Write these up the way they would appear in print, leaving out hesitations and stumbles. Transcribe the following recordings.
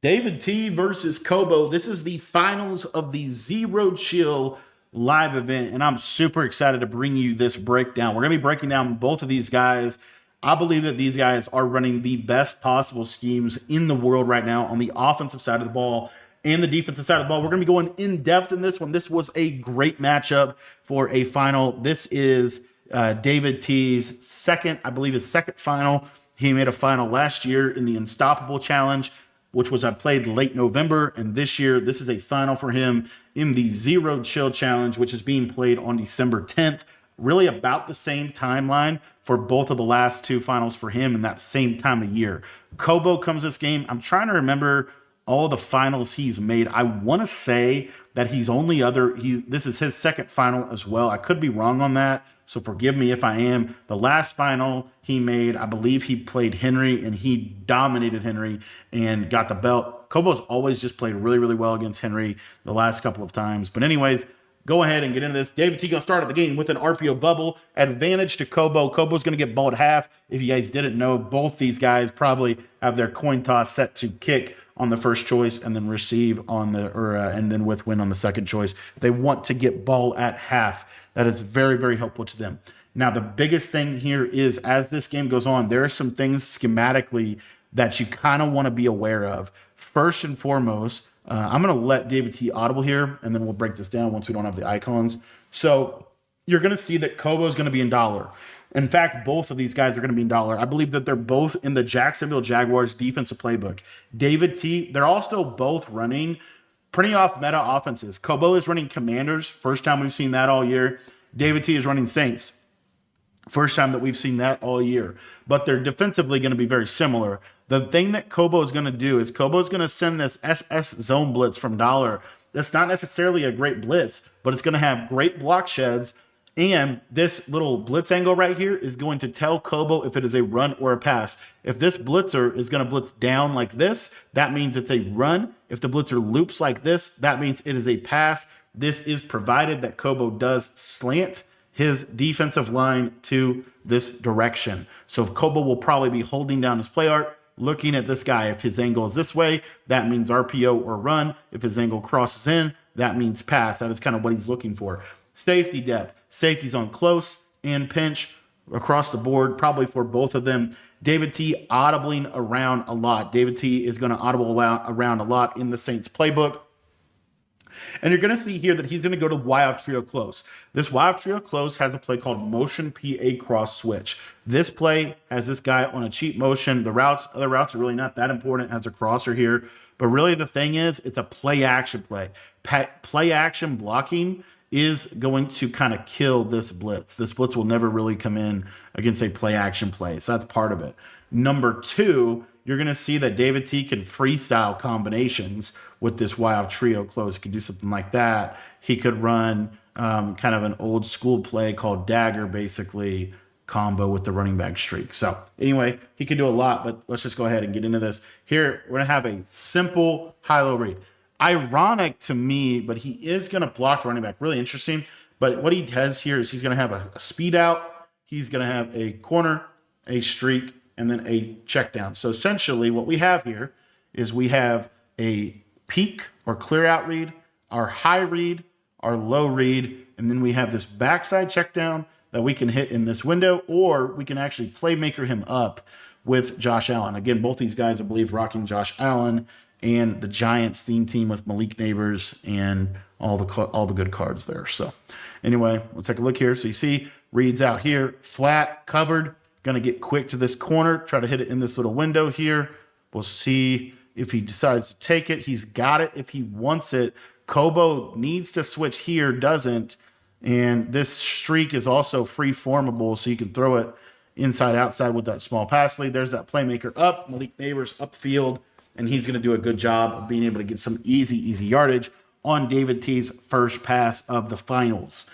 David T versus Kobo. This is the finals of the Zero Chill live event, and I'm super excited to bring you this breakdown. We're going to be breaking down both of these guys. I believe that these guys are running the best possible schemes in the world right now on the offensive side of the ball and the defensive side of the ball. We're going to be going in depth in this one. This was a great matchup for a final. This is David T's second, I believe his second final. He made a final last year in the Unstoppable Challenge, which was played late November. And this year, this is a final for him in the Zero Chill Challenge, which is being played on December 10th. Really about the same timeline for both of the last two finals for him in that same time of year. Kobo comes this game. I'm trying to remember all the finals he's made. I want to say that this is his second final as well. I could be wrong on that, so forgive me if I am. The last final he made, I believe he played Henry, and he dominated Henry and got the belt. Kobo's always just played really, really well against Henry the last couple of times. But anyways, go ahead and get into this. David T going to start at the game with an RPO bubble. Advantage to Kobo. Kobo's going to get ball at half. If you guys didn't know, both these guys probably have their coin toss set to kick on the first choice and then receive on and then with win on the second choice. They want to get ball at half. That is very, very helpful to them. Now, the biggest thing here is as this game goes on, there are some things schematically that you kind of want to be aware of. First and foremost, I'm going to let David T audible here, and then we'll break this down once we don't have the icons. So you're going to see that Kobo is going to be in dollar. In fact, both of these guys are going to be in dollar. I believe that they're both in the Jacksonville Jaguars defensive playbook. David T, they're also both running pretty off meta offenses. Kobo is running Commanders. First time we've seen that all year. David T is running Saints. First time that we've seen that all year. But they're defensively going to be very similar. The thing that Kobo is going to do is Kobo is going to send this SS zone blitz from dollar. That's not necessarily a great blitz, but it's going to have great block sheds. And this little blitz angle right here is going to tell Kobo if it is a run or a pass. If this blitzer is going to blitz down like this, that means it's a run. If the blitzer loops like this, that means it is a pass. This is provided that Kobo does slant his defensive line to this direction. So if Kobo will probably be holding down his play art, looking at this guy. If his angle is this way, that means RPO or run. If his angle crosses in, that means pass. That is kind of what he's looking for. Safety depth. Safety's on close and pinch across the board, probably for both of them. David T audibling around a lot. David T is going to audible around a lot in the Saints playbook. And you're going to see here that he's going to go to Y-off trio close. This Y-off trio close has a play called motion PA cross switch. This play has this guy on a cheat motion. The other routes are really not that important as a crosser here. But really the thing is, it's a play action play. Play action blocking is going to kind of kill this blitz. This blitz will never really come in against a play action play. So that's part of it. Number two, you're going to see that David T can freestyle combinations with this Y-off trio close. He could do something like that. He could run kind of an old school play called dagger, basically combo with the running back streak. So anyway, he can do a lot, but let's just go ahead and get into this. Here, we're going to have a simple high-low read. Ironic to me, but he is going to block the running back. Really interesting. But what he has here is he's going to have a speed out. He's going to have a corner, a streak, and then a check down. So essentially what we have here is we have a peak or clear out read, our high read, our low read, and then we have this backside check down that we can hit in this window, or we can actually playmaker him up with Josh Allen. Again, both these guys, I believe, rocking Josh Allen and the Giants theme team with Malik Neighbors and all the good cards there. So anyway, we'll take a look here. So you see reads out here, flat, covered, going to get quick to this corner, try to hit it in this little window here. We'll see if he decides to take it. He's got it if he wants it. Kobo needs to switch here, doesn't. And this streak is also free formable, so you can throw it inside, outside with that small pass lead. There's that playmaker up, Malik Neighbors upfield. And he's going to do a good job of being able to get some easy yardage on David T's first pass of the finals.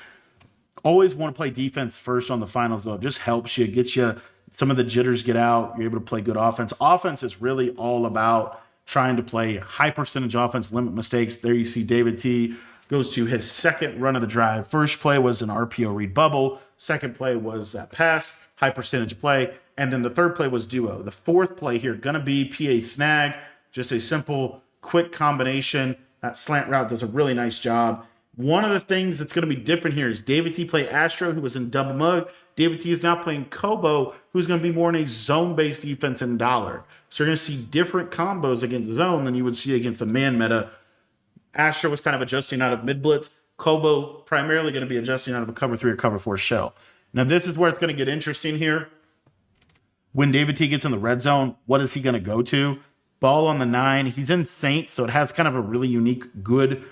Always want to play defense first on the finals, though. It just helps you, gets you some of the jitters get out. You're able to play good offense. Offense is really all about trying to play high percentage offense, limit mistakes. There you see David T goes to his second run of the drive. First play was an RPO read bubble. Second play was that pass, high percentage play. And then the third play was duo. The fourth play here, going to be PA snag, Just a simple, quick combination. That slant route does a really nice job. One of the things that's going to be different here is David T played Astro, who was in double mug. David T is now playing Kobo, who's going to be more in a zone-based defense in dollar. So you're going to see different combos against zone than you would see against a man meta. Astro was kind of adjusting out of mid blitz. Kobo primarily going to be adjusting out of a cover 3 or cover 4 shell. Now this is where it's going to get interesting here. When David T gets in the red zone, what is he going to go to? Ball on the 9. He's in Saints, so it has kind of a really unique, good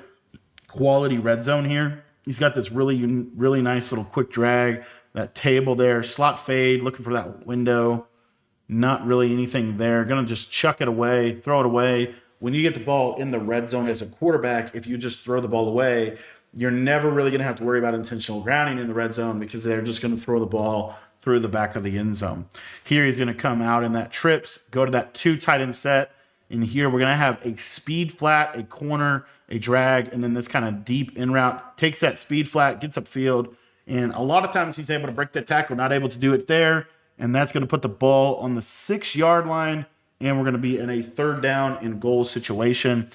quality red zone here. He's got this really nice little quick drag, that table there, slot fade, looking for that window. Not really anything there. Going to just chuck it away, throw it away. When you get the ball in the red zone as a quarterback, if you just throw the ball away, you're never really going to have to worry about intentional grounding in the red zone because they're just going to throw the ball through the back of the end zone. Here he's going to come out in that trips, go to that 2 tight end set. And here we're going to have a speed flat, a corner, a drag, and then this kind of deep in route. Takes that speed flat, gets upfield, and a lot of times he's able to break that tackle, not able to do it there. And that's going to put the ball on the 6-yard line, and we're going to be in a 3rd down and goal situation.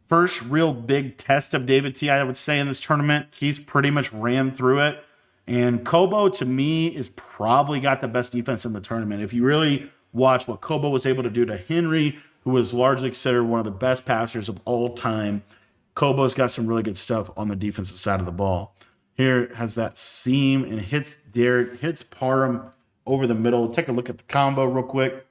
First real big test of David T, I would say, in this tournament. He's pretty much ran through it. And Kobo, to me, is probably got the best defense in the tournament. If you really watch what Kobo was able to do to Henry, who was largely considered one of the best passers of all time, Kobo's got some really good stuff on the defensive side of the ball. Here has that seam and hits Derek, hits Parham over the middle. Take a look at the combo real quick.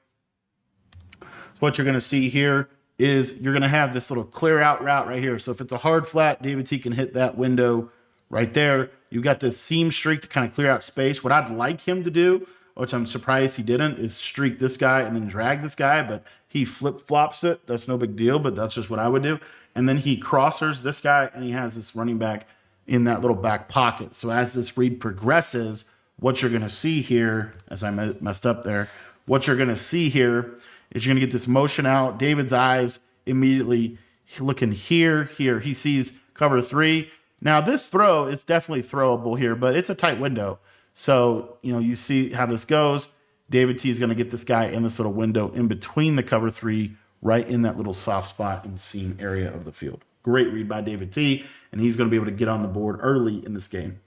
So what you're going to see here is you're going to have this little clear out route right here. So if it's a hard flat, David T can hit that window right there. You got this seam streak to kind of clear out space. What I'd like him to do, which I'm surprised he didn't, is streak this guy and then drag this guy, but he flip-flops it. That's no big deal, but that's just what I would do. And then he crossers this guy, and he has this running back in that little back pocket. So as this read progresses, what you're going to see here, as I messed up there, what you're going to see here is you're going to get this motion out. David's eyes immediately looking here. He sees cover 3. Now, this throw is definitely throwable here, but it's a tight window. So, you see how this goes. David T is going to get this guy in this little window in between the cover 3, right in that little soft spot and seam area of the field. Great read by David T, and he's going to be able to get on the board early in this game.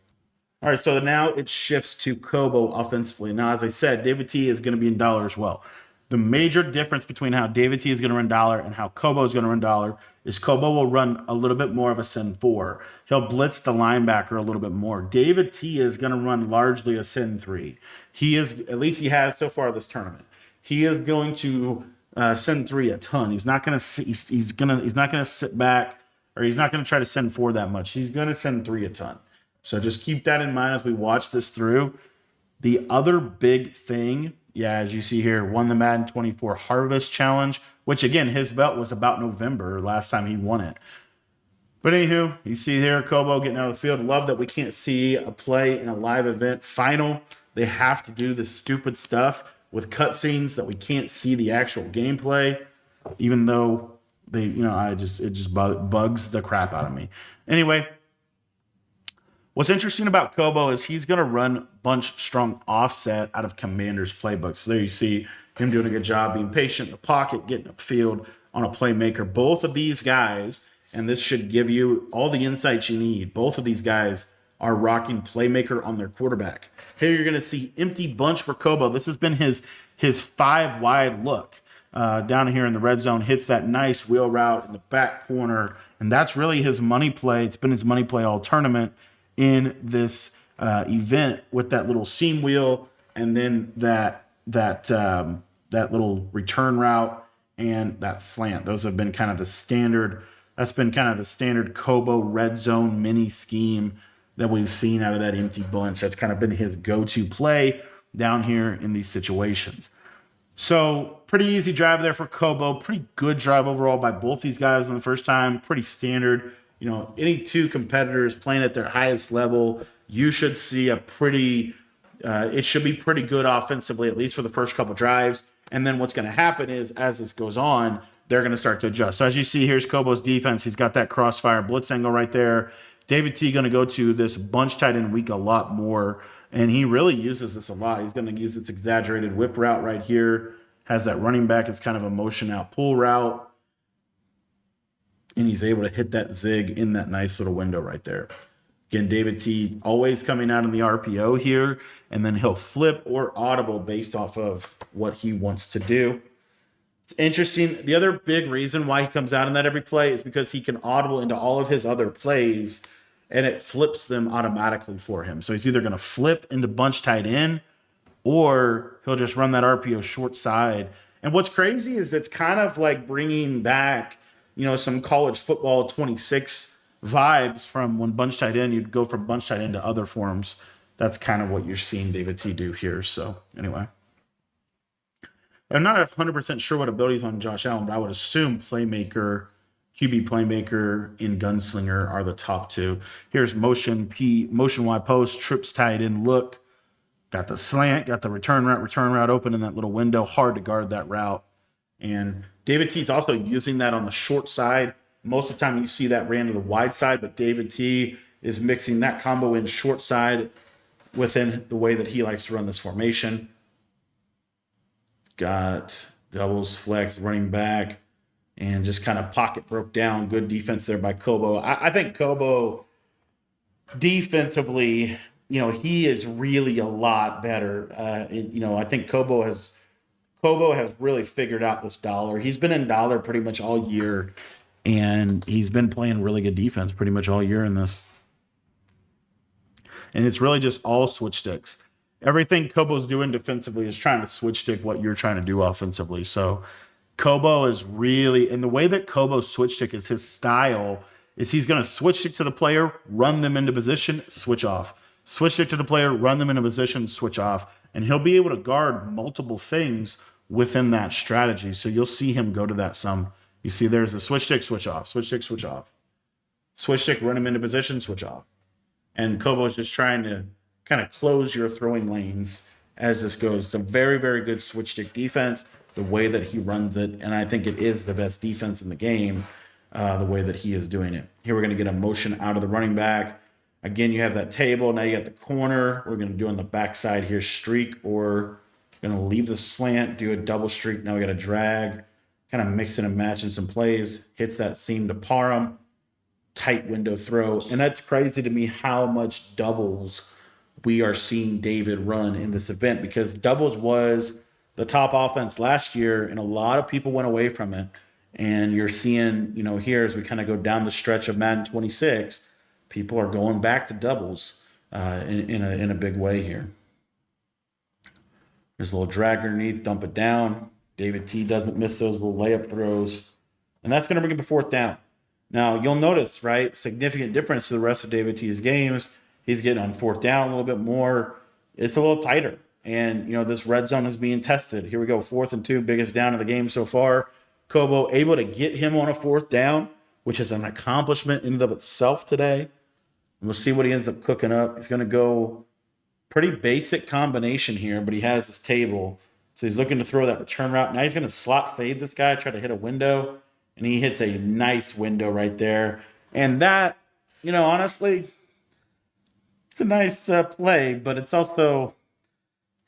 All right, so now it shifts to Kobo offensively. Now, as I said, David T is going to be in dollar as well. The major difference between how David T is going to run dollar and how Kobo is going to run dollar is Kobo will run a little bit more of a send 4. He'll blitz the linebacker a little bit more. David T is going to run largely a send 3. He is, at least he has so far this tournament. He is going to send 3 a ton. He's not going to he's not going to sit back, or he's not going to try to send 4 that much. He's going to send 3 a ton. So just keep that in mind as we watch this through. The other big thing, as you see here, won the Madden 24 Harvest Challenge, which again, his belt was about November last time he won it. But anywho, you see here, Kobo getting out of the field. Love that we can't see a play in a live event final. They have to do this stupid stuff with cutscenes that we can't see the actual gameplay, even though they, it just bugs the crap out of me. Anyway, what's interesting about Kobo is he's going to run bunch strong offset out of Commander's playbook. So there you see him doing a good job being patient in the pocket, getting upfield on a playmaker. Both of these guys, and this should give you all the insights you need, both of these guys are rocking playmaker on their quarterback. Here you're going to see empty bunch for Kobo. This has been his 5-wide look. Down here in the red zone, hits that nice wheel route in the back corner, and that's really his money play. It's been his money play all tournament in this event, with that little seam wheel and then that little return route and that slant. Those have been kind of the standard. That's been kind of the standard Kobo red zone mini scheme that we've seen out of that empty bunch. That's kind of been his go-to play down here in these situations. So pretty easy drive there for Kobo. Pretty good drive overall by both these guys on the first time. Pretty standard. Any two competitors playing at their highest level, you should see it should be pretty good offensively, at least for the first couple drives. And then what's going to happen is, as this goes on, they're going to start to adjust. So as you see, here's Kobo's defense. He's got that crossfire blitz angle right there. David T going to go to this bunch tight end weak a lot more, and he really uses this a lot. He's going to use this exaggerated whip route right here. Has that running back as kind of a motion out pull route. and he's able to hit that zig in that nice little window right there. Again, David T always coming out in the RPO here, and then he'll flip or audible based off of what he wants to do. It's interesting. The other big reason why he comes out in that every play is because he can audible into all of his other plays, and it flips them automatically for him. So he's either going to flip into bunch tight end, or he'll just run that RPO short side. And what's crazy is it's kind of like bringing back, some college football 26 vibes from when bunch tight end, you'd go from bunch tight end to other forms. That's kind of what you're seeing David T do here. So anyway, I'm not 100% sure what abilities on Josh Allen, but I would assume playmaker, QB playmaker, and gunslinger are the top two. Here's motion Y post, trips tight end look. Got the slant, got the return route open in that little window. Hard to guard that route. And David T is also using that on the short side. Most of the time you see that ran to the wide side, but David T is mixing that combo in short side within the way that he likes to run this formation. Got doubles, flex, running back, and just kind of pocket broke down. Good defense there by Kobo. I think Kobo defensively, he is really a lot better. I think Kobo has really figured out this dollar. He's been in dollar pretty much all year, and he's been playing really good defense pretty much all year in this. And it's really just all switch sticks. Everything Kobo's doing defensively is trying to switch stick what you're trying to do offensively. So Kobo is really, and the way that Kobo switch stick is his style is he's going to switch stick to the player, run them into position, switch off. Switch stick to the player, run them into position, switch off. And he'll be able to guard multiple things within that strategy. So you'll see him go to that some. You see there's a switch stick, switch off, switch stick, switch off. Switch stick, run him into position, switch off. And Kobo's just trying to kind of close your throwing lanes as this goes. It's a very, very good switch stick defense, the way that he runs it. And I think it is the best defense in the game, the way that he is doing it. Here we're going to get a motion out of the running back. Again, you have that table. Now you got the corner. We're going to do on the backside here, streak, or going to leave the slant, do a double streak. Now we got a drag, kind of mixing and matching some plays. Hits that seam to Parham. Tight window throw. And that's crazy to me how much doubles we are seeing David run in this event, because doubles was the top offense last year, and a lot of people went away from it. And you're seeing, here as we kind of go down the stretch of Madden 26, people are going back to doubles in a big way here. There's a little drag underneath, dump it down. David T doesn't miss those little layup throws. And that's going to bring it to fourth down. Now, you'll notice, right, significant difference to the rest of David T's games. He's getting on fourth down a little bit more. It's a little tighter. And, this red zone is being tested. Here we go, 4th and 2, biggest down of the game so far. Kobo able to get him on a fourth down, which is an accomplishment in and of itself today. And we'll see what he ends up cooking up. He's going to go pretty basic combination here, but he has this table. So he's looking to throw that return route. Now he's going to slot fade this guy, try to hit a window. And he hits a nice window right there. And that, honestly, it's a nice play, but it's also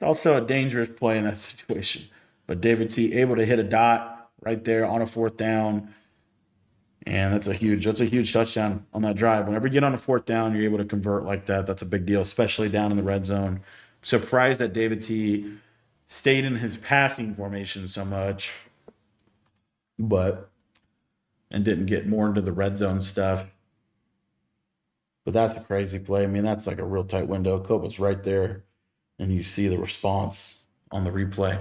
a dangerous play in that situation. But David T able to hit a dot right there on a fourth down. And that's a huge touchdown on that drive. Whenever you get on a fourth down, you're able to convert like that. That's a big deal, especially down in the red zone. I'm surprised that David T stayed in his passing formation so much, and didn't get more into the red zone stuff. But that's a crazy play. I mean, that's like a real tight window. Kobo's right there, and you see the response on the replay.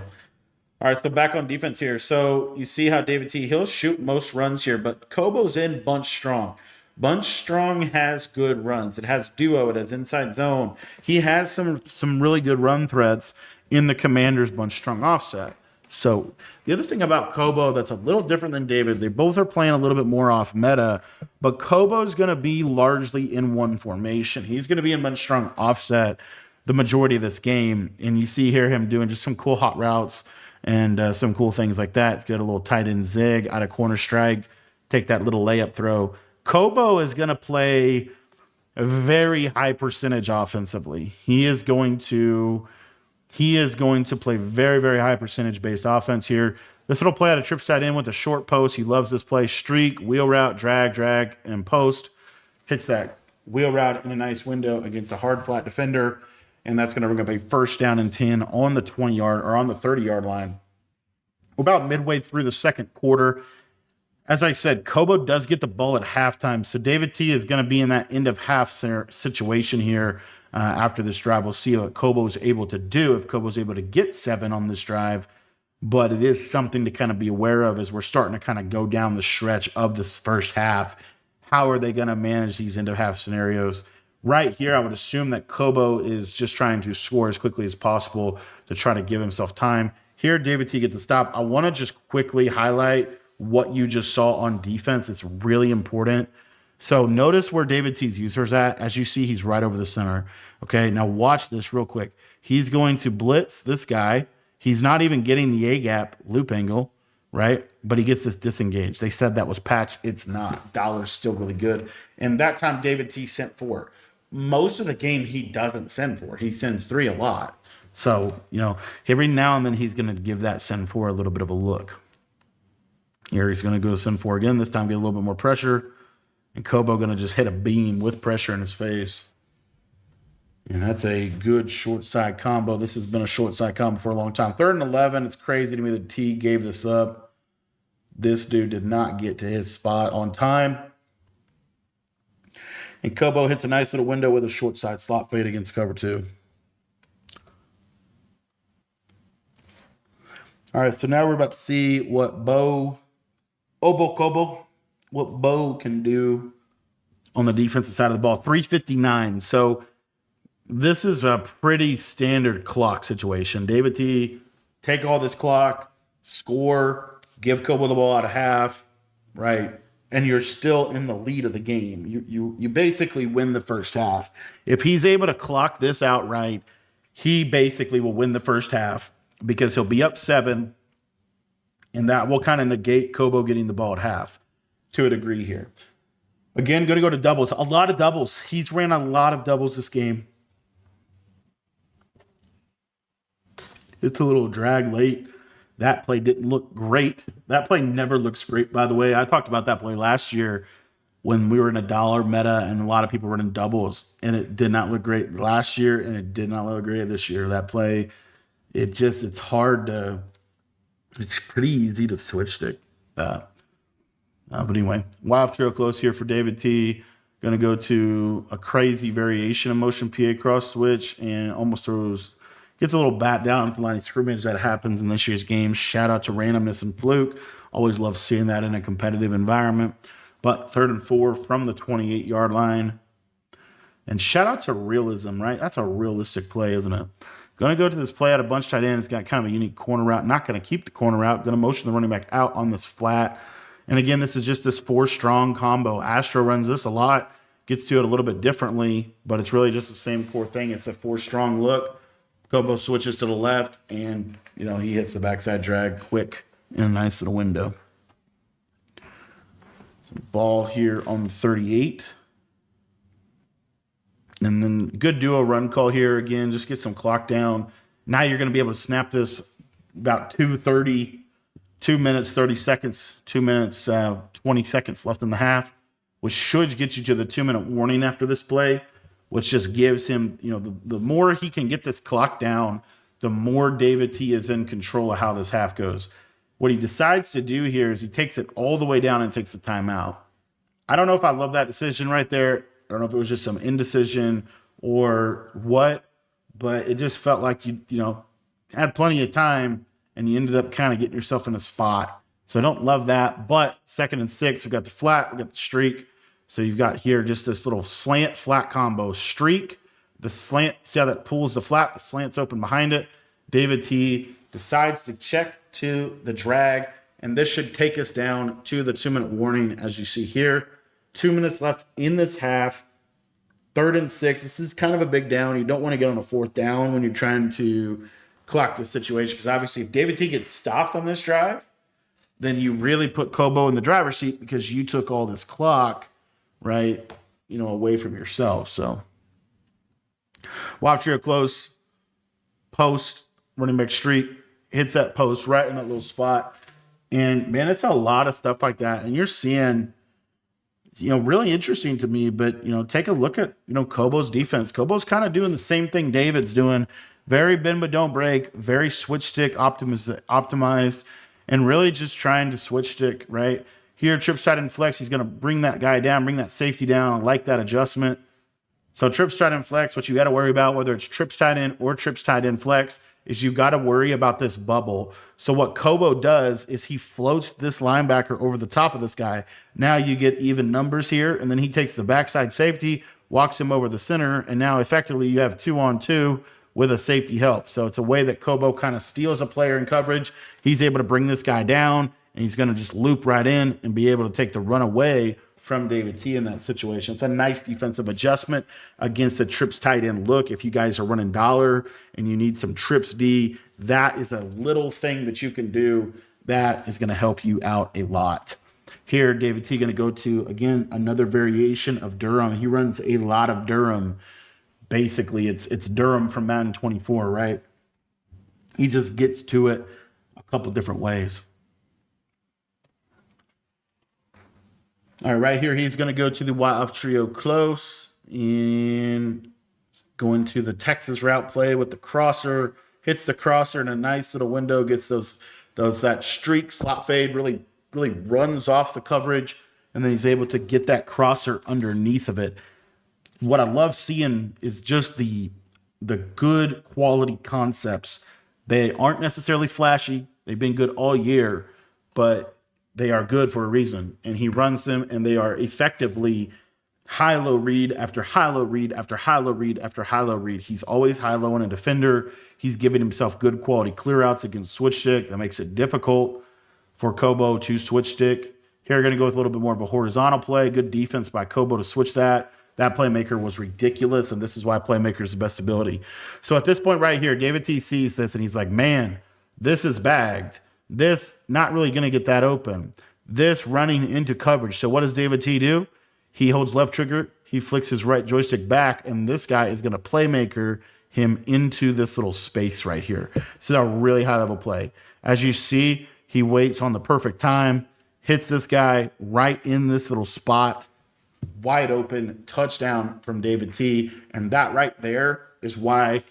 All right, so back on defense here. So you see how David T, he'll shoot most runs here, but Kobo's in bunch strong. Bunch strong has good runs. It has duo. It has inside zone. He has some really good run threats in the Commanders bunch strong offset. So the other thing about Kobo that's a little different than David, they both are playing a little bit more off meta, but Kobo's going to be largely in one formation. He's going to be in bunch strong offset the majority of this game. And you see here him doing just some cool hot routes and some cool things like that. He's got a little tight end zig out of corner strike, take that little layup throw. Kobo is going to play a very high percentage offensively. He is going to play very, very high percentage based offense here. This little play out of trip side in with a short post. He loves this play. Streak, wheel route, drag, and post. Hits that wheel route in a nice window against a hard flat defender. And that's going to bring up a first down and 10 on the 20-yard or on the 30-yard line. We're about midway through the second quarter. As I said, Kobo does get the ball at halftime. So David T is going to be in that end of half situation here after this drive. We'll see what Kobo is able to do, if Kobo is able to get 7 on this drive. But it is something to kind of be aware of as we're starting to kind of go down the stretch of this first half. How are they going to manage these end of half scenarios? Right here, I would assume that Kobo is just trying to score as quickly as possible to try to give himself time. Here, David T gets a stop. I want to just quickly highlight what you just saw on defense. It's really important. So notice where David T's user's at. As you see, he's right over the center. Okay, now watch this real quick. He's going to blitz this guy. He's not even getting the A-gap loop angle, right? But he gets this disengage. They said that was patch. It's not. Dollar's still really good. And that time, David T sent 4. Most of the game, he doesn't send 4. He sends 3 a lot. So, every now and then he's going to give that send 4 a little bit of a look. Here he's going to go to send 4 again. This time get a little bit more pressure. And Kobo going to just hit a beam with pressure in his face. And that's a good short side combo. This has been a short side combo for a long time. 3rd and 11. It's crazy to me that T gave this up. This dude did not get to his spot on time. And Kobo hits a nice little window with a short side slot fade against cover 2. All right, so now we're about to see what Kobo can do on the defensive side of the ball. 3:59. So this is a pretty standard clock situation. David T, take all this clock, score, give Kobo the ball out of half, right? And you're still in the lead of the game. You basically win the first half. If he's able to clock this outright, he basically will win the first half because he'll be up 7, and that will kind of negate Kobo getting the ball at half to a degree here. Again, going to go to doubles. A lot of doubles. He's ran a lot of doubles this game. It's a little drag late. That play didn't look great. That play never looks great, by the way. I talked about that play last year when we were in a dollar meta and a lot of people were in doubles, and it did not look great last year, and it did not look great this year. That play, it's hard to, it's pretty easy to switch stick. But anyway, wild trail close here for David T. Going to go to a crazy variation of motion PA cross switch and almost throws. Gets a little bat down at the line of scrimmage. That happens in this year's game. Shout out to randomness and fluke. Always love seeing that in a competitive environment. But 3rd and 4 from the 28-yard line. And shout out to realism, right? That's a realistic play, isn't it? Going to go to this play out of bunch tight end. It's got kind of a unique corner route. Not going to keep the corner route. Going to motion the running back out on this flat. And again, this is just this 4 strong combo. Astro runs this a lot. Gets to it a little bit differently. But it's really just the same core thing. It's a 4 strong look. Kobo switches to the left, and, he hits the backside drag quick in a nice little window. So ball here on the 38. And then good duo run call here. Again, just get some clock down. Now you're going to be able to snap this about 2:30, 2 minutes, 30 seconds, 2 minutes, 20 seconds left in the half, which should get you to the 2-minute warning after this play, which just gives him, the more he can get this clock down, the more David T is in control of how this half goes. What he decides to do here is he takes it all the way down and takes the timeout. I don't know if I love that decision right there. I don't know if it was just some indecision or what, but it just felt like you had plenty of time and you ended up kind of getting yourself in a spot. So I don't love that, but 2nd and 6, we've got the flat, we've got the streak. So you've got here just this little slant flat combo. Streak, the slant, see how that pulls the flat, the slant's open behind it. David T decides to check to the drag, and this should take us down to the 2-minute warning, as you see here. 2 minutes left in this half. 3rd and 6. This is kind of a big down. You don't want to get on a 4th down when you're trying to clock the situation, because obviously if David T gets stopped on this drive, then you really put Kobo in the driver's seat because you took all this clock, right, away from yourself. So wild trio close, post, running back streak, hits that post right in that little spot. And man, it's a lot of stuff like that. And you're seeing, really interesting to me, but, take a look at, Kobo's defense. Kobo's kind of doing the same thing David's doing. Very bend but don't break, very switch stick optimized, and really just trying to switch stick, right? Here, trips tight end flex, he's going to bring that guy down, bring that safety down. I like that adjustment. So trips tight end flex, what you got to worry about, whether it's trips tight end or trips tight end flex, is you got to worry about this bubble. So what Kobo does is he floats this linebacker over the top of this guy. Now you get even numbers here, and then he takes the backside safety, walks him over the center, and now effectively you have 2-on-2 with a safety help. So it's a way that Kobo kind of steals a player in coverage. He's able to bring this guy down, and he's going to just loop right in and be able to take the run away from David T in that situation. It's a nice defensive adjustment against the trips tight end look. If you guys are running dollar and you need some trips D, that is a little thing that you can do that is going to help you out a lot. Here, David T going to go to, again, another variation of Durham. He runs a lot of Durham. Basically, it's Durham from Madden 24, right? He just gets to it a couple different ways. All right here, he's going to go to the Y-off trio close and going to the Texas route play with the crosser. Hits the crosser in a nice little window, gets that streak slot fade, really runs off the coverage, and then he's able to get that crosser underneath of it. What I love seeing is just the good quality concepts. They aren't necessarily flashy. They've been good all year, but they are good for a reason, and he runs them, and they are effectively high-low read after high-low read after high-low read after high-low read. He's always high-low in a defender. He's giving himself good quality clear-outs against switch stick. That makes it difficult for Kobo to switch stick. Here, we're going to go with a little bit more of a horizontal play. Good defense by Kobo to switch that. That playmaker was ridiculous, and this is why playmaker is the best ability. So at this point right here, David T sees this, and he's like, man, this is bagged. This not really going to get that open. This running into coverage. So what does David T do? He holds left trigger. He flicks his right joystick back, and this guy is going to playmaker him into this little space right here. This is a really high-level play. As you see, he waits on the perfect time, hits this guy right in this little spot, wide open, touchdown from David T. And that right there is why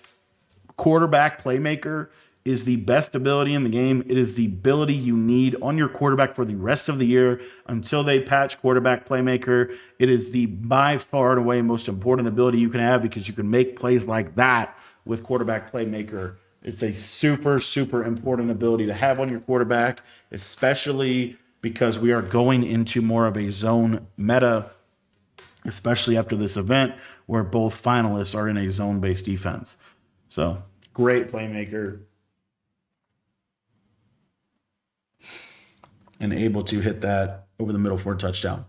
quarterback playmaker is the best ability in the game. It is the ability you need on your quarterback for the rest of the year until they patch quarterback playmaker. It is the by far and away most important ability you can have because you can make plays like that with quarterback playmaker. It's a super, super important ability to have on your quarterback, especially because we are going into more of a zone meta, especially after this event where both finalists are in a zone-based defense. So great playmaker. And able to hit that over the middle for a touchdown.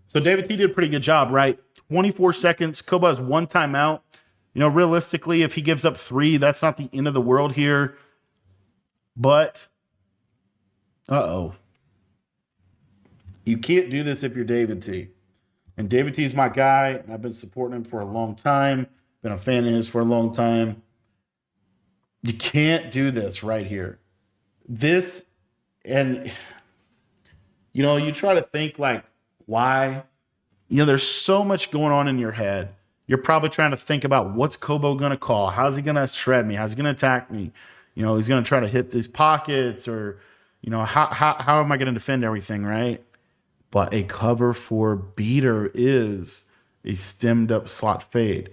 So David T did a pretty good job, right? 24 seconds. Kobo has one timeout. Realistically, if he gives up 3, that's not the end of the world here. But, you can't do this if you're David T. And David T is my guy, and I've been supporting him for a long time. Been a fan of his for a long time. You can't do this right here. This, and you try to think like, why? There's so much going on in your head. You're probably trying to think about what's Kobo going to call? How's he going to shred me? How's he going to attack me? He's going to try to hit these pockets or, how am I going to defend everything, right? But a cover 4 beater is a stemmed up slot fade.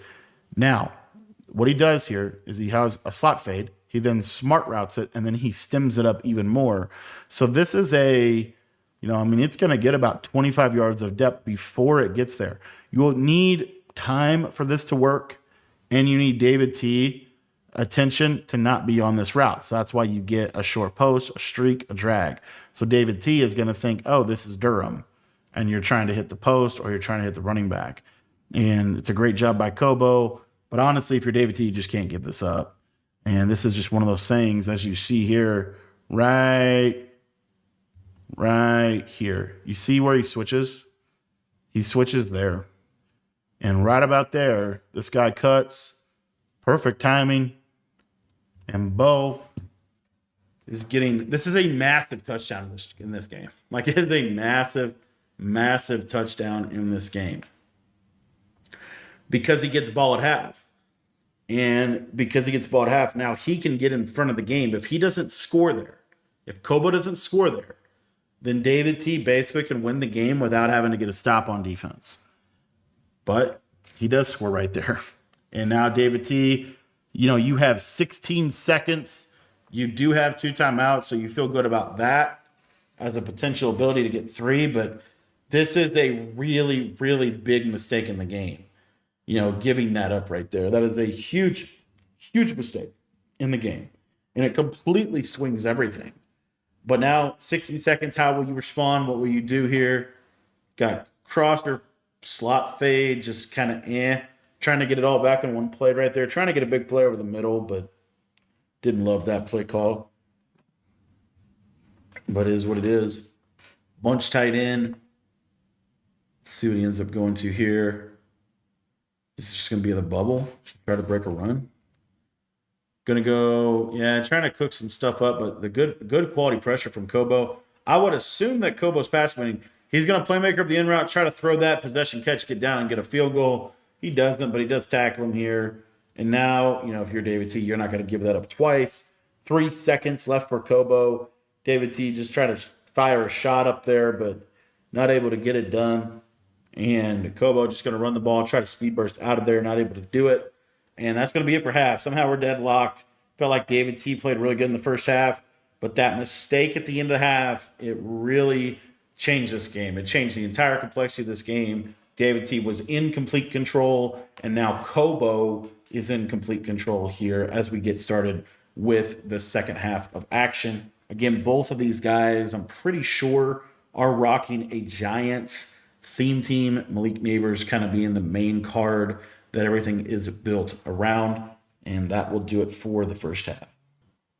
Now, what he does here is he has a slot fade. He then smart routes it, and then he stems it up even more. So this is it's going to get about 25 yards of depth before it gets there. You will need time for this to work, and you need David T attention to not be on this route. So that's why you get a short post, a streak, a drag. So David T is going to think, oh, this is Durham, and you're trying to hit the post or you're trying to hit the running back. And it's a great job by Kobo. But honestly, if you're David T, you just can't give this up. And this is just one of those things, as you see here, right here. You see where he switches? He switches there. And right about there, this guy cuts. Perfect timing. And Bo is getting, this is a massive touchdown in this game. Like, it is a massive, massive touchdown in this game because he gets ball at half. And because he gets ball at half, now he can get in front of the game. If he doesn't score there, if Kobo doesn't score there, then David T basically can win the game without having to get a stop on defense. But he does score right there. And now David T, you have 16 seconds. You do have 2 timeouts, so you feel good about that as a potential ability to get 3. But this is a really, really big mistake in the game. Giving that up right there. That is a huge, huge mistake in the game. And it completely swings everything. But now, 60 seconds, how will you respond? What will you do here? Got crosser, slot fade, just kind of trying to get it all back in one play right there. Trying to get a big play over the middle, but didn't love that play call. But it is what it is. Bunch tight end. Let's see what he ends up going to here. This is just going to be the bubble. Try to break a run. Going to go, trying to cook some stuff up, but the good quality pressure from Kobo. I would assume that Kobo's pass winning. He's going to playmaker up the in route, try to throw that possession catch, get down and get a field goal. He doesn't, but he does tackle him here. And now, if you're David T, you're not going to give that up twice. 3 seconds left for Kobo. David T just trying to fire a shot up there, but not able to get it done. And Kobo just going to run the ball, try to speed burst out of there, not able to do it. And that's going to be it for half. Somehow we're deadlocked. Felt like David T played really good in the first half, but that mistake at the end of the half, it really changed this game. It changed the entire complexity of this game. David T was in complete control, and now Kobo is in complete control here as we get started with the second half of action. Again, both of these guys, I'm pretty sure, are rocking a Giants theme team. Malik Neighbors kind of being the main card that everything is built around, and that will do it for the first half.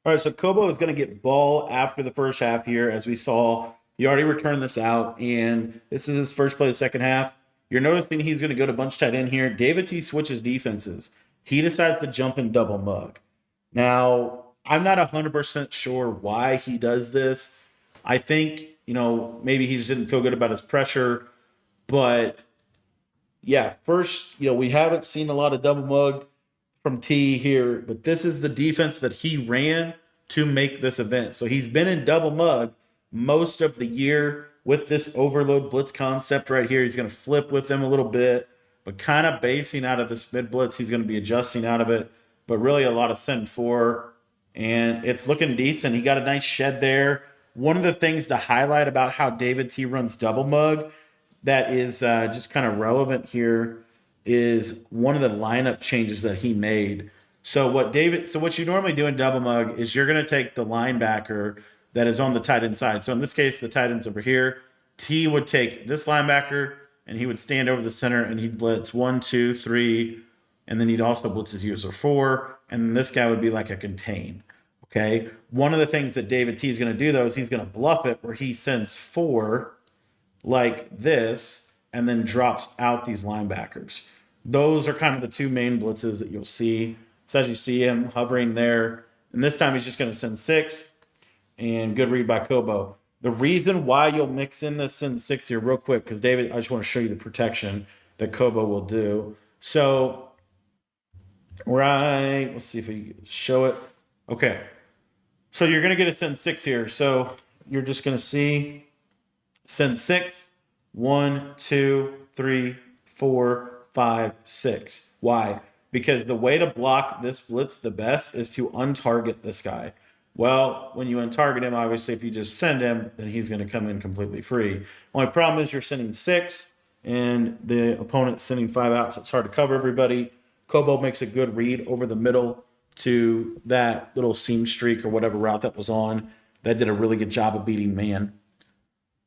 All right, so Kobo is going to get ball after the first half here. As we saw, he already returned this out, and this is his first play of the second half. You're noticing he's going to go to bunch tight end here. David T switches defenses. He decides to jump and double mug. Now, I'm not 100% sure why he does this. I think, maybe he just didn't feel good about his pressure. But, first, we haven't seen a lot of double mug from T here. But this is the defense that he ran to make this event. So he's been in double mug most of the year with this overload blitz concept right here. He's going to flip with them a little bit, but kind of basing out of this mid blitz. He's going to be adjusting out of it, but really a lot of send 4. And it's looking decent. He got a nice shed there. One of the things to highlight about how David T runs double mug that is just kind of relevant here is one of the lineup changes that he made. So what you normally do in double mug is you're going to take the linebacker that is on the tight end side. So in this case, the tight end's over here. T would take this linebacker and he would stand over the center and he'd blitz 1, 2, 3, and then he'd also blitz his user 4. And then this guy would be like a contain. Okay. One of the things that David T is going to do though is he's going to bluff it where he sends 4 like this and then drops out these linebackers. Those are kind of the 2 main blitzes that you'll see. So as you see him hovering there, and this time he's just going to send 6. And good read by Kobo. The reason why you'll mix in the send 6 here real quick, because David, I just want to show you the protection that Kobo will do. So, let's see if we can show it. Okay. So you're going to get a send 6 here. So you're just going to see send 6, 1, 2, 3, 4, 5, 6. Why? Because the way to block this blitz the best is to untarget this guy. Well, when you untarget him, obviously, if you just send him, then he's going to come in completely free. Only problem is you're sending 6, and the opponent's sending 5 out, so it's hard to cover everybody. Kobo makes a good read over the middle to that little seam streak or whatever route that was on. That did a really good job of beating man.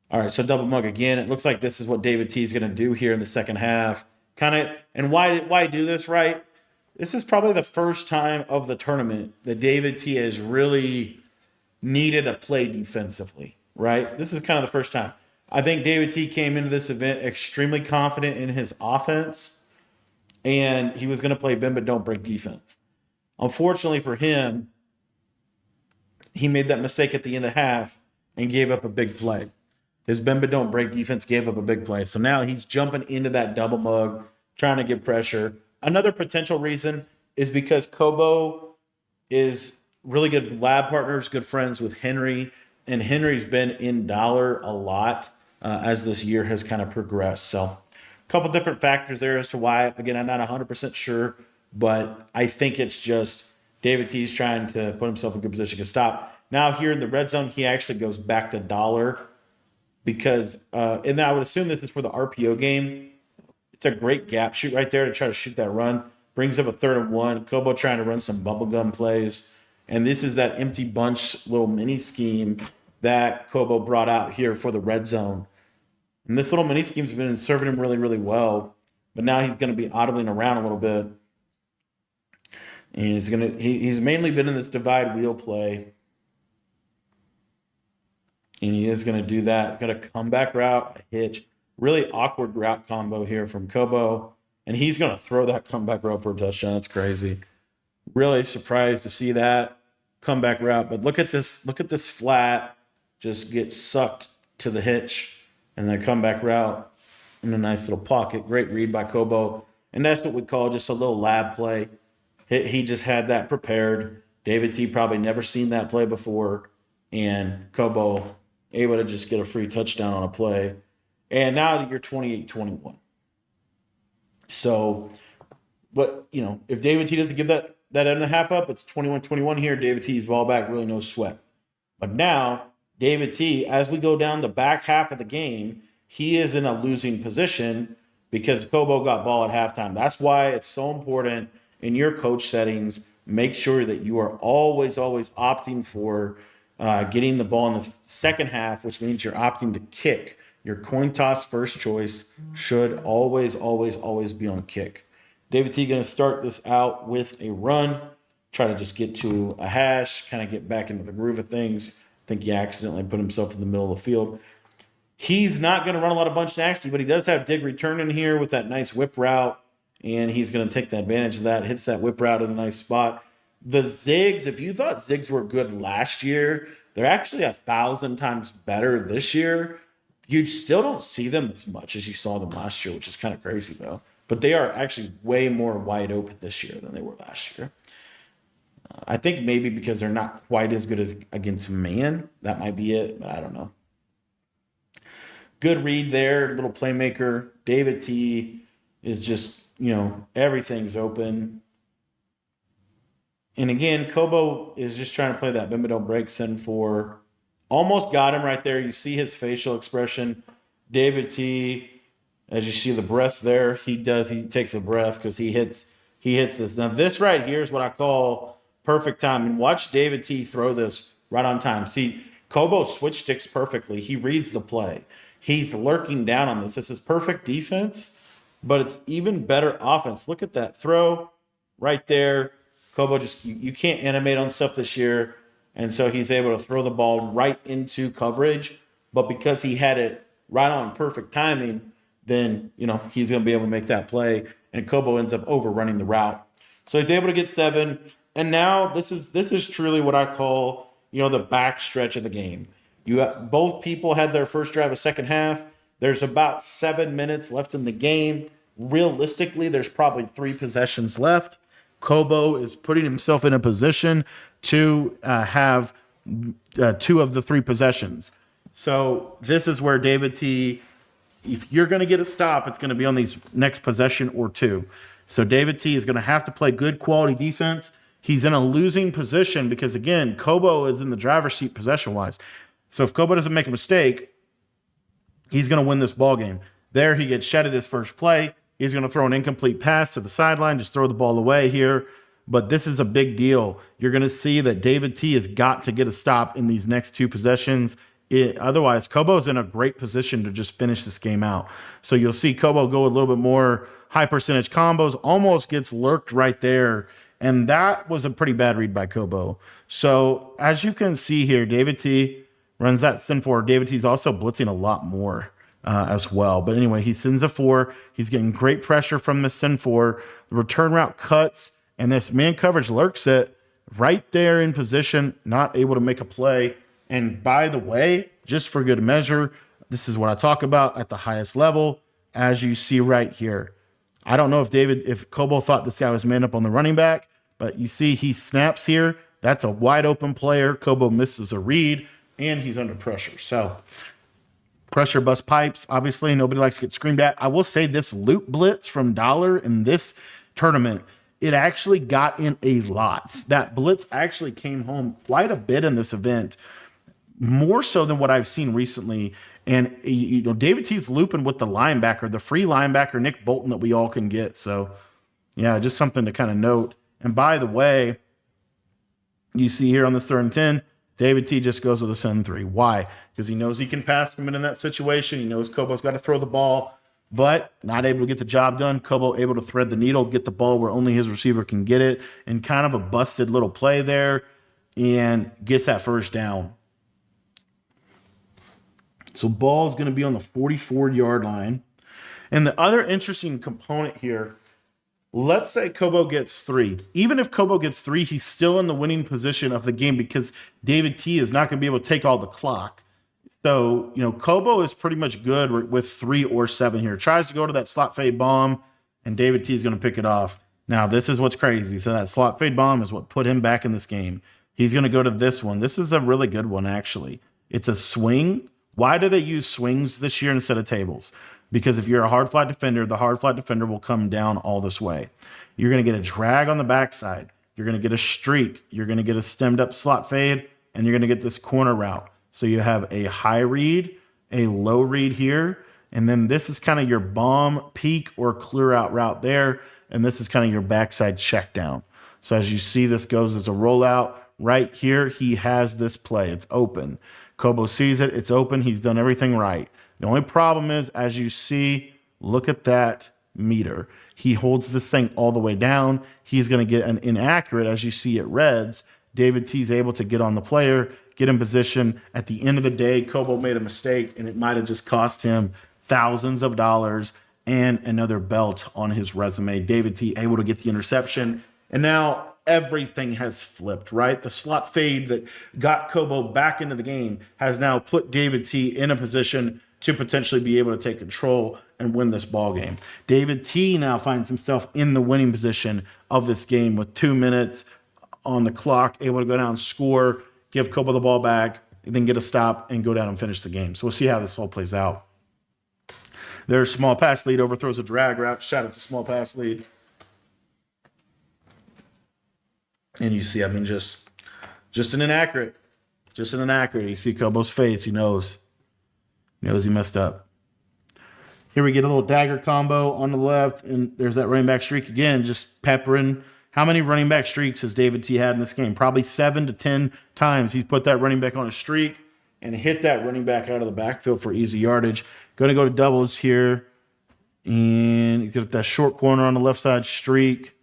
All right, so double mug again. It looks like this is what David T is going to do here in the second half. And why do this, right? This is probably the first time of the tournament that David T has really needed a play defensively, right? This is kind of the first time. I think David T came into this event extremely confident in his offense, and he was going to play bend but don't break defense. Unfortunately for him, he made that mistake at the end of half and gave up a big play. His bend but don't break defense gave up a big play. So now he's jumping into that double mug, trying to get pressure. Another potential reason is because Kobo is really good lab partners, good friends with Henry, and Henry's been in dollar a lot as this year has kind of progressed. So a couple different factors there as to why. Again, I'm not 100% sure, but I think it's just David T's trying to put himself in a good position to stop. Now here in the red zone, he actually goes back to dollar because, and I would assume this is for the RPO game. It's a great gap shoot right there to try to shoot that run. Brings up a 3rd and 1. Kobo trying to run some bubblegum plays. And this is that empty bunch little mini scheme that Kobo brought out here for the red zone. And this little mini scheme's been serving him really, really well. But now he's going to be audibling around a little bit. And he's mainly been in this divide wheel play. And he is going to do that. Got a comeback route, a hitch. Really awkward route combo here from Kobo. And he's going to throw that comeback route for a touchdown. That's crazy. Really surprised to see that comeback route. But look at this flat. Just get sucked to the hitch. And then comeback route in a nice little pocket. Great read by Kobo. And that's what we call just a little lab play. He just had that prepared. David T probably never seen that play before. And Kobo able to just get a free touchdown on a play. And now you're 28-21. So, but, if David T doesn't give that end and a half up, it's 21-21 here. David T's ball back, really no sweat. But now, David T, as we go down the back half of the game, he is in a losing position because Kobo got ball at halftime. That's why it's so important in your coach settings. Make sure that you are always opting for getting the ball in the second half, which means you're opting to kick. Your coin toss first choice should always be on kick. David T going to start this out with a run, try to just get to a hash, kind of get back into the groove of things. I think he accidentally put himself in the middle of the field. He's not going to run a lot of bunch nasty, but he does have dig return in here with that nice whip route, and he's going to take the advantage of that, hits that whip route in a nice spot. The zigs, if you thought zigs were good last year, they're actually 1,000 times better this year. You still don't see them as much as you saw them last year, which is kind of crazy, though. But they are actually way more wide open this year than they were last year. I think maybe because they're not quite as good as against man. That might be it, but I don't know. Good read there, little playmaker. David T is just, everything's open. And again, Kobo is just trying to play that bend but don't break send for. Almost got him right there. You see his facial expression. David T, as you see the breath there, he takes a breath because he hits this. Now this right here is what I call perfect timing. Watch David T throw this right on time. See, Kobo switch sticks perfectly. He reads the play. He's lurking down on this. This is perfect defense, but it's even better offense. Look at that throw right there. Kobo you can't animate on stuff this year. And so he's able to throw the ball right into coverage. But because he had it right on perfect timing, then, he's going to be able to make that play. And Kobo ends up overrunning the route. So he's able to get 7. And now this is truly what I call, the back stretch of the game. Both people had their first drive of second half. There's about 7 minutes left in the game. Realistically, there's probably 3 possessions left. Kobo is putting himself in a position to have 2 of the 3 possessions. So this is where David T, if you're going to get a stop, it's going to be on these next possession or 2. So David T is going to have to play good quality defense. He's in a losing position because, again, Kobo is in the driver's seat possession-wise. So if Kobo doesn't make a mistake, he's going to win this ball game. There he gets shed at his first play. He's going to throw an incomplete pass to the sideline, just throw the ball away here. But this is a big deal. You're going to see that David T has got to get a stop in these next 2 possessions. Otherwise, Kobo's in a great position to just finish this game out. So you'll see Kobo go a little bit more high percentage combos, almost gets lurked right there. And that was a pretty bad read by Kobo. So as you can see here, David T runs that send forward. David T's also blitzing a lot more as well. But anyway, he sends a 4. He's getting great pressure from the send 4. The return route cuts, and this man coverage lurks it. right there in position, not able to make a play. And by the way, just for good measure, this is what I talk about at the highest level, as you see right here. I don't know if Kobo thought this guy was man up on the running back, but you see he snaps here. That's a wide open player. Kobo misses a read, and he's under pressure. So pressure bust pipes. Obviously, nobody likes to get screamed at. I will say this loop blitz from Dollar in this tournament, it actually got in a lot. That blitz actually came home quite a bit in this event, more so than what I've seen recently. And, David T's looping with the linebacker, the free linebacker, Nick Bolton, that we all can get. So, yeah, just something to kind of note. And by the way, you see here on this 3rd and 10, David T just goes with the send 3. Why? Because he knows he can pass him in that situation. He knows Kobo's got to throw the ball, but not able to get the job done. Kobo able to thread the needle, get the ball where only his receiver can get it, and kind of a busted little play there, and gets that first down. So ball is going to be on the 44-yard line. And the other interesting component here, let's say Kobo gets 3. Even if Kobo gets 3, he's still in the winning position of the game because David T is not going to be able to take all the clock. So, Kobo is pretty much good with 3 or 7 here. Tries to go to that slot fade bomb, and David T is going to pick it off. Now, this is what's crazy. So that slot fade bomb is what put him back in this game. He's going to go to this one. This is a really good one, actually. It's a swing. Why do they use swings this year instead of tables? Because if you're a hard flat defender, the hard flat defender will come down all this way. You're going to get a drag on the backside. You're going to get a streak. You're going to get a stemmed up slot fade, and you're going to get this corner route. So you have a high read, a low read here, and then this is kind of your bomb, peak, or clear out route there, and this is kind of your backside check down. So as you see, this goes as a rollout. Right here, he has this play. It's open. Kobo sees it. It's open. He's done everything right. The only problem is, as you see, look at that meter. He holds this thing all the way down. He's going to get an inaccurate, as you see it reds. David T's able to get on the player, get in position. At the end of the day, Kobo made a mistake, and it might have just cost him thousands of dollars and another belt on his resume. David T able to get the interception, and now everything has flipped, right? The slot fade that got Kobo back into the game has now put David T in a position to potentially be able to take control and win this ball game. David T now finds himself in the winning position of this game with 2 minutes on the clock, able to go down, score, give Kobo the ball back, and then get a stop and go down and finish the game. So we'll see how this all plays out. There's small pass lead, overthrows a drag route. Shout out to small pass lead. And you see, just an inaccurate. Just an inaccurate. You see Kobo's face. He knows he messed up. Here we get a little dagger combo on the left, and there's that running back streak again, just peppering. How many running back streaks has David T had in this game? Probably 7 to 10 times he's put that running back on a streak and hit that running back out of the backfield for easy yardage. Going to go to doubles here, and he's got that short corner on the left side streak.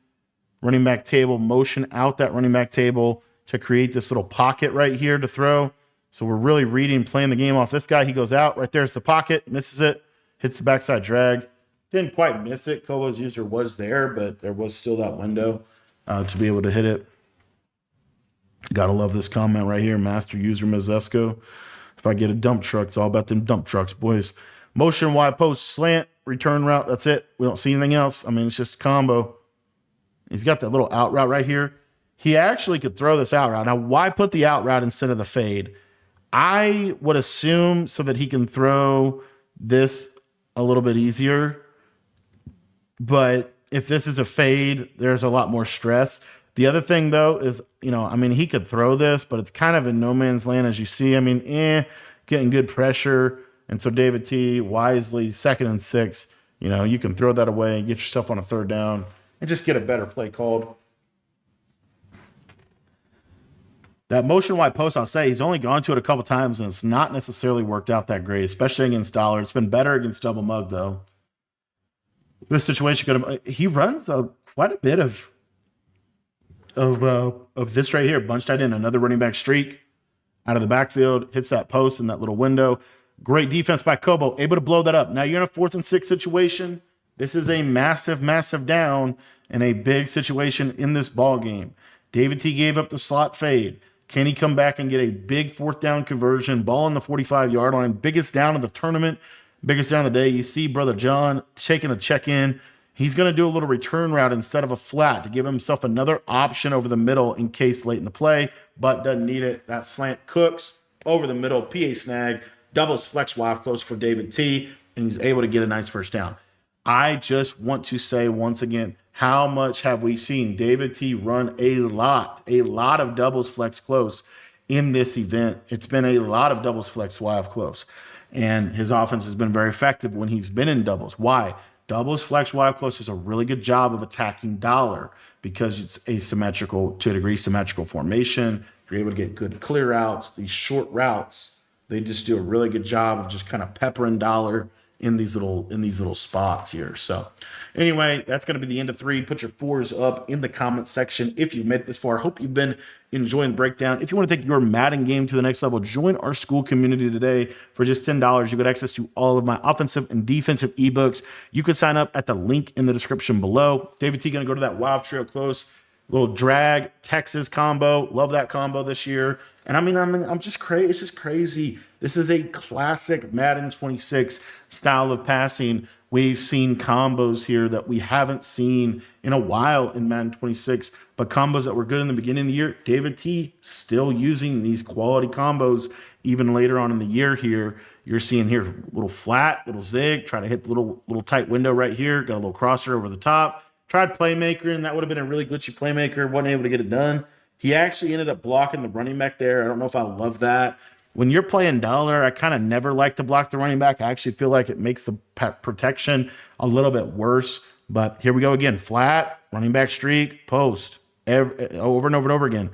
Running back table, motion out that running back table to create this little pocket right here to throw. So we're really reading, playing the game off this guy. He goes out. Right there's the pocket, misses it, hits the backside drag. Didn't quite miss it. Kobo's user was there, but there was still that window to be able to hit it. Gotta love this comment right here. Master user Mazesco. If I get a dump truck, it's all about them dump trucks, boys. Motion wide post slant, return route. That's it. We don't see anything else. I mean, it's just a combo. He's got that little out route right here. He actually could throw this out route. Now, why put the out route instead of the fade? I would assume so that he can throw this a little bit easier. But if this is a fade, there's a lot more stress. The other thing, though, is, he could throw this, but it's kind of in no man's land, as you see. Getting good pressure. And so David T, wisely, 2nd and 6, you can throw that away and get yourself on a 3rd down and just get a better play called. That motion wide post, I'll say, he's only gone to it a couple times, and it's not necessarily worked out that great, especially against Dollar. It's been better against double mug, though. This situation he runs quite a bit of this right here. Bunched tight end, another running back streak out of the backfield, hits that post in that little window. Great defense by Kobo, able to blow that up. Now you're in a 4th and 6 situation. This is a massive, massive down and a big situation in this ball game. David T gave up the slot fade. Can he come back and get a big 4th down conversion, ball on the 45-yard line, biggest down of the tournament, biggest down of the day? You see Brother John taking a check-in. He's going to do a little return route instead of a flat to give himself another option over the middle in case late in the play, but doesn't need it. That slant cooks over the middle, PA snag, doubles flex wide close for David T, and he's able to get a nice first down. I just want to say once again, how much have we seen David T run a lot of doubles flex close in this event? It's been a lot of doubles flex wide close, and his offense has been very effective when he's been in doubles. Why? Doubles flex wide close is a really good job of attacking dollar because it's asymmetrical, to a degree, symmetrical formation. You're able to get good clear outs. These short routes, they just do a really good job of just kind of peppering dollar in these little spots here. So anyway, that's going to be the end of 3. Put your 4s up in the comment section if you've made it this far. Hope you've been enjoying the breakdown. If you want to take your Madden game to the next level, join our school community today. For just $10, you get access to all of my offensive and defensive ebooks. You can sign up at the link in the description below. David T going to go to that wild trail close. Little drag Texas combo. Love that combo this year. And I'm just crazy. It's just crazy. This is a classic Madden 26 style of passing. We've seen combos here that we haven't seen in a while in Madden 26, but combos that were good in the beginning of the year. David T still using these quality combos even later on in the year here. You're seeing here little flat, little zig, try to hit the little tight window right here. Got a little crosser over the top. Tried playmaker, and that would have been a really glitchy playmaker. Wasn't able to get it done. He actually ended up blocking the running back there. I don't know if I love that. When you're playing dollar, I kind of never like to block the running back. I actually feel like it makes the protection a little bit worse. But here we go again. Flat, running back streak, post, over and over and over again.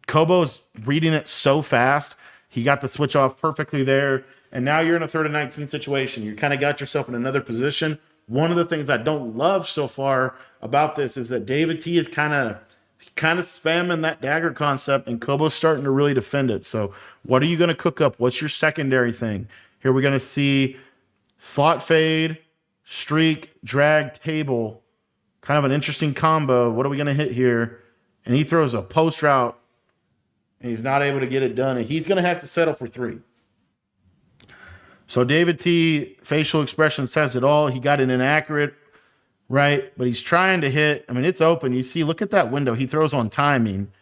Kobo's reading it so fast. He got the switch off perfectly there. And now you're in a 3rd and 19 situation. You kind of got yourself in another position. One of the things I don't love so far about this is that David T is kind of spamming that dagger concept, and Kobo's starting to really defend it. So what are you going to cook up? What's your secondary thing? Here we're going to see slot fade, streak, drag, table. Kind of an interesting combo. What are we going to hit here? And he throws a post route, and he's not able to get it done, and he's going to have to settle for 3. So David T, facial expression says it all. He got it inaccurate, right? But he's trying to hit. I mean, it's open. You see, look at that window. He throws on timing.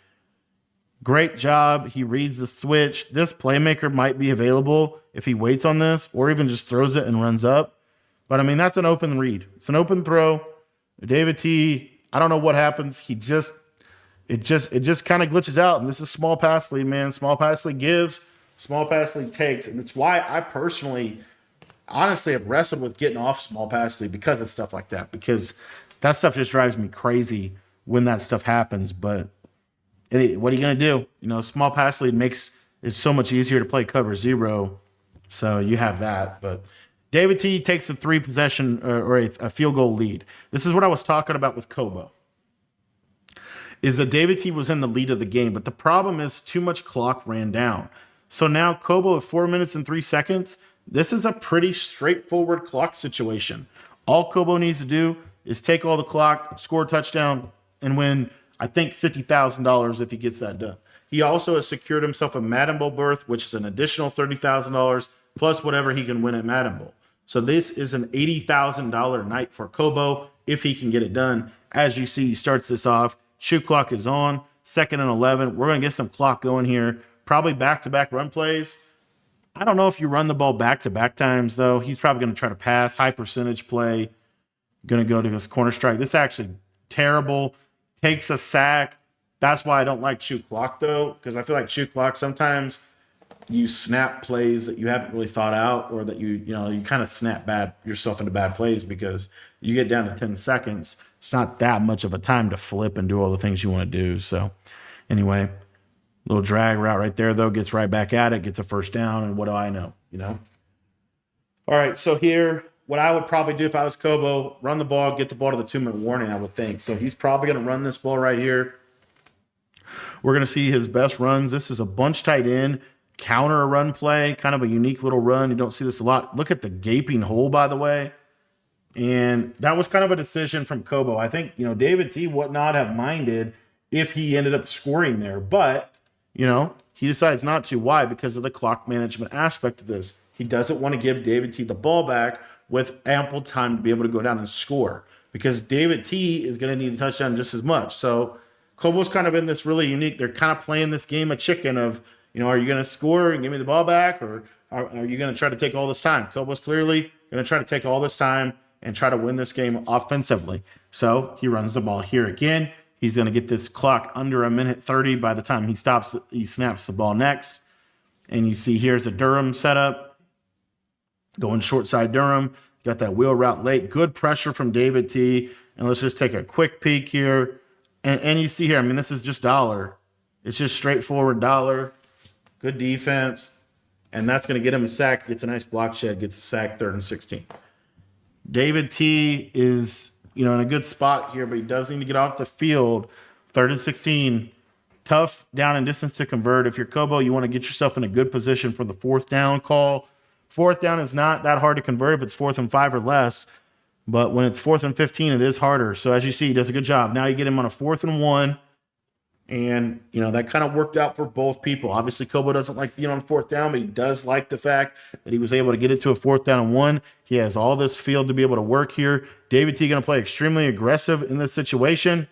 Great job. He reads the switch. This playmaker might be available if he waits on this or even just throws it and runs up. But, I mean, that's an open read. It's an open throw. David T, I don't know what happens. It just kind of glitches out. And this is small pass lead, man. Small pass lead gives. Small pass lead takes, and it's why I personally, honestly, have wrestled with getting off small pass lead because of stuff like that, because that stuff just drives me crazy when that stuff happens. But what are you going to do? You know, small pass lead makes it so much easier to play cover 0, so you have that. But David T takes a 3 possession or a field goal lead. This is what I was talking about with Kobo, is that David T was in the lead of the game, but the problem is too much clock ran down. So now Kobo at 4 minutes and 3 seconds, this is a pretty straightforward clock situation. All Kobo needs to do is take all the clock, score a touchdown, and win, I think, $50,000 if he gets that done. He also has secured himself a Madden Bowl berth, which is an additional $30,000 plus whatever he can win at Madden Bowl. So this is an $80,000 night for Kobo if he can get it done. As you see, he starts this off. Shoot clock is on, 2nd and 11. We're going to get some clock going here. Probably back-to-back run plays. I don't know if you run the ball back-to-back times, though. He's probably going to try to pass, high percentage play. Going to go to this corner strike. This is actually terrible. Takes a sack. That's why I don't like shoot clock, though, because I feel like shoot clock, sometimes you snap plays that you haven't really thought out, or that you kind of snap yourself into bad plays because you get down to 10 seconds. It's not that much of a time to flip and do all the things you want to do. So anyway, little drag route right there, though, gets right back at it, gets a first down, and what do I know, All right, so here, what I would probably do if I was Kobo, run the ball, get the ball to the 2-minute warning, I would think. So he's probably going to run this ball right here. We're going to see his best runs. This is a bunch tight end, counter a run play, kind of a unique little run. You don't see this a lot. Look at the gaping hole, by the way. And that was kind of a decision from Kobo. I think, David T would not have minded if he ended up scoring there. But, he decides not to. Why? Because of the clock management aspect of this. He doesn't want to give David T the ball back with ample time to be able to go down and score, because David T is going to need a touchdown just as much. So Kobo's kind of in this really unique, they're kind of playing this game of chicken of, are you going to score and give me the ball back, or are you going to try to take all this time? Kobo's clearly going to try to take all this time and try to win this game offensively. So he runs the ball here again. He's going to get this clock under 1:30 by the time he snaps the ball next. And you see here's a Durham setup. Going short side Durham. Got that wheel route late. Good pressure from David T. And let's just take a quick peek here. And you see here, this is just dollar. It's just straightforward dollar. Good defense. And that's going to get him a sack. Gets a nice block shed. Gets a sack, 3rd and 16. David T is, in a good spot here, but he does need to get off the field. 3rd and 16. Tough down and distance to convert. If you're Kobo, you want to get yourself in a good position for the 4th down call. 4th down is not that hard to convert if it's 4th and 5 or less. But when it's 4th and 15, it is harder. So as you see, he does a good job. Now you get him on a 4th and 1. And, that kind of worked out for both people. Obviously, Kobo doesn't like being on 4th down, but he does like the fact that he was able to get it to a 4th down and 1. He has all this field to be able to work here. David T going to play extremely aggressive in this situation,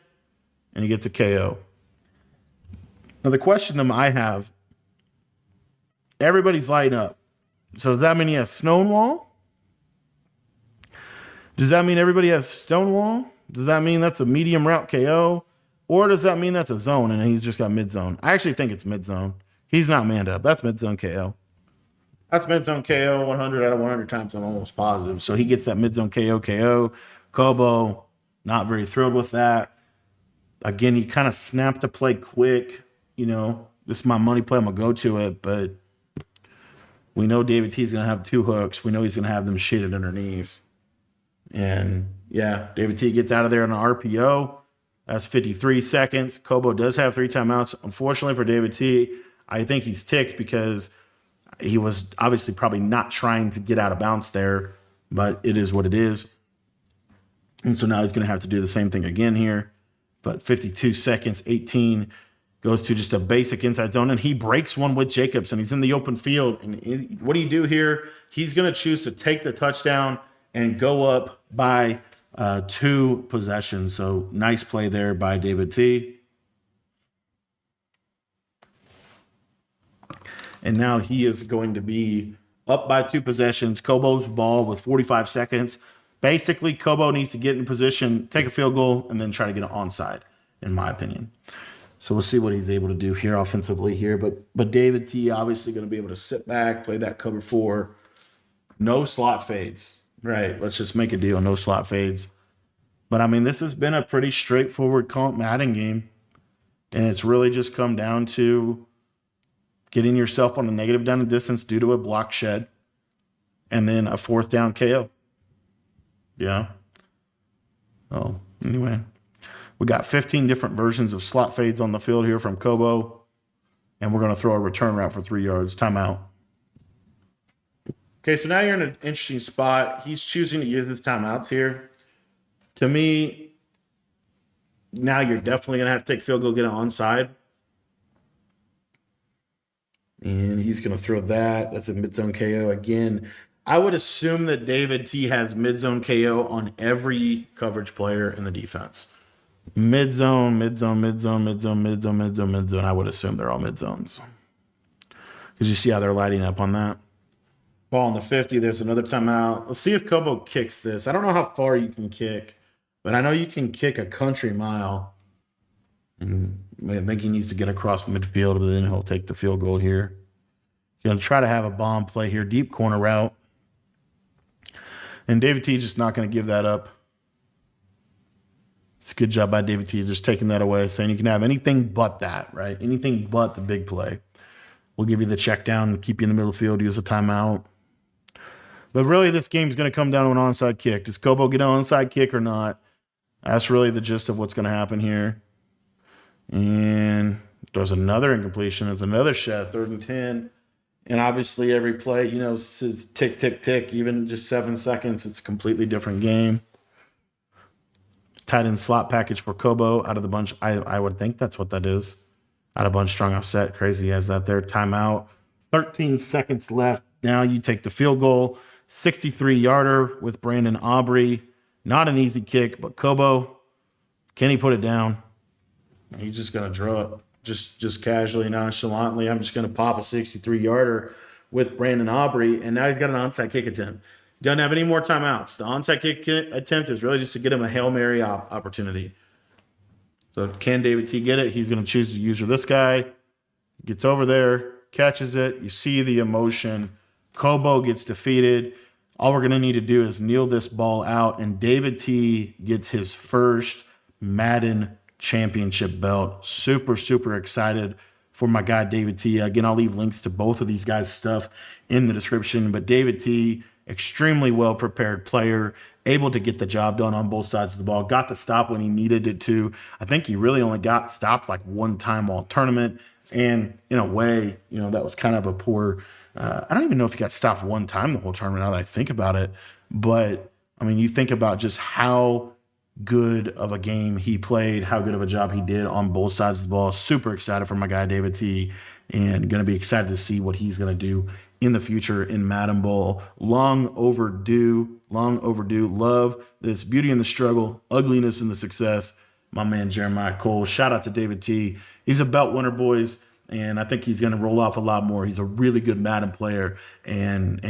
and he gets a KO. Now, the question that I have, everybody's lighting up. So does that mean he has Stonewall? Does that mean everybody has Stonewall? Does that mean that's a medium route KO? Or does that mean that's a zone and he's just got mid-zone? I actually think it's mid-zone. He's not manned up. That's mid-zone KO. That's mid-zone KO 100 out of 100 times. I'm almost positive. So he gets that mid-zone KO. Kobo, not very thrilled with that. Again, he kind of snapped the play quick. This is my money play. I'm going to go to it. But we know David T is going to have 2 hooks. We know he's going to have them shaded underneath. And, yeah, David T gets out of there on an RPO. That's 53 seconds. Kobo does have 3 timeouts. Unfortunately for David T, I think he's ticked because he was obviously probably not trying to get out of bounds there, but it is what it is. And so now he's going to have to do the same thing again here. But 52 seconds, 18 goes to just a basic inside zone, and he breaks one with Jacobs, and he's in the open field. And what do you do here? He's going to choose to take the touchdown and go up by 2 possessions. So nice play there by David T. And now he is going to be up by 2 possessions. Kobo's ball with 45 seconds. Basically, Kobo needs to get in position, take a field goal, and then try to get an onside, in my opinion. So we'll see what he's able to do here offensively here. But David T obviously going to be able to sit back, play that cover 4. No slot fades. Right, let's just make a deal. No slot fades. But, this has been a pretty straightforward comp Madden game. And it's really just come down to getting yourself on a negative down and distance due to a block shed. And then a 4th down KO. Yeah. Oh, anyway. We got 15 different versions of slot fades on the field here from Kobo. And we're going to throw a return route for 3 yards. Timeout. Okay, so now you're in an interesting spot. He's choosing to use his timeouts here. To me, now you're definitely going to have to take field goal, get it onside. And he's going to throw that. That's a mid-zone KO. Again, I would assume that David T has mid-zone KO on every coverage player in the defense. Mid-zone, mid-zone, mid-zone, mid-zone, mid-zone, mid-zone, mid-zone. I would assume they're all mid-zones. Because you see how they're lighting up on that. Ball on the 50. There's another timeout. Let's see if Kobo kicks this. I don't know how far you can kick, but I know you can kick a country mile. And I think he needs to get across midfield, but then he'll take the field goal here. He's going to try to have a bomb play here. Deep corner route. And David T just not going to give that up. It's a good job by David T just taking that away, saying you can have anything but that, right? Anything but the big play. We'll give you the check down and keep you in the middle of the field, use a timeout. But really, this game's going to come down to an onside kick. Does Kobo get an onside kick or not? That's really the gist of what's going to happen here. And there's another incompletion. It's another shot, 3rd and 10. And obviously, every play, says tick, tick, tick. Even just 7 seconds, it's a completely different game. tight end slot package for Kobo out of the bunch. I would think that's what that is. Out of bunch, strong offset. Crazy has that there. Timeout. 13 seconds left. Now you take the field goal. 63-yarder with Brandon Aubrey. Not an easy kick, but Kobo, can he put it down? He's just going to draw it just casually, nonchalantly. I'm just going to pop a 63-yarder with Brandon Aubrey, and now he's got an onside kick attempt. He doesn't have any more timeouts. The onside kick attempt is really just to get him a Hail Mary opportunity. So can David T get it? He's going to choose to use this guy. Gets over there, catches it. You see the emotion. Kobo gets defeated. All we're going to need to do is kneel this ball out, and David T gets his first Madden championship belt. Super, super excited for my guy David T. Again, I'll leave links to both of these guys' stuff in the description, but David T, extremely well-prepared player, able to get the job done on both sides of the ball, got the stop when he needed it to. I think he really only got stopped like one time all tournament, and in a way, that was kind of a poor, I don't even know if he got stopped one time the whole tournament now that I think about it, but I mean, you think about just how good of a game he played, how good of a job he did on both sides of the ball. Super excited for my guy David T, and going to be excited to see what he's going to do in the future in Madden Bowl. Long overdue. Love this beauty in the struggle, ugliness in the success. My man Jeremiah Cole. Shout out to David T. He's a belt winner, boys, and I think he's going to roll off a lot more. He's a really good Madden player, and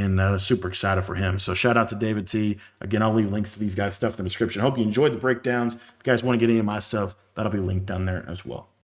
super excited for him. So shout out to David T. Again, I'll leave links to these guys' stuff in the description. Hope you enjoyed the breakdowns. If you guys want to get any of my stuff, that'll be linked down there as well.